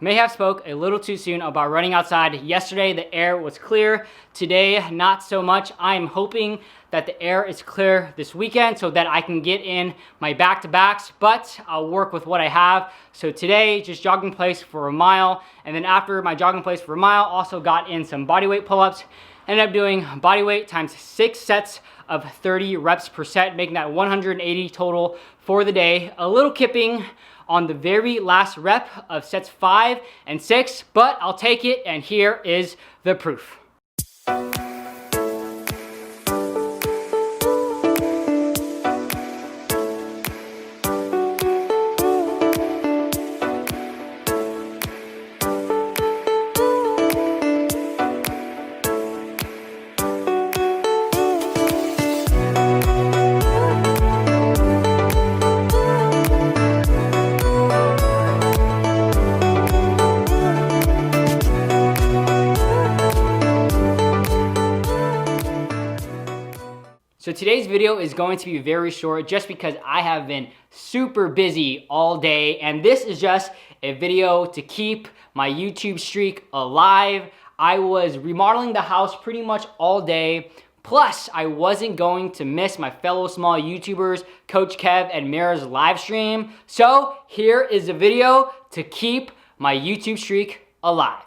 May have spoke a little too soon about running outside. Yesterday, the air was clear. Today, not so much. I'm hoping that the air is clear this weekend so that I can get in my back-to-backs, but I'll work with what I have. So today, just jogging place for a mile. And then after my jogging place for a mile, also got in some bodyweight pull-ups. Ended up doing bodyweight times 6 sets of 30 reps per set, making that 180 total for the day. A little kipping on the very last rep of sets 5 and 6, but I'll take it, and here is the proof. So today's video is going to be very short just because I have been super busy all day, and this is just a video to keep my YouTube streak alive. I was remodeling the house pretty much all day, plus I wasn't going to miss my fellow small YouTubers, Coach Kev and Mira's live stream. So here is a video to keep my YouTube streak alive.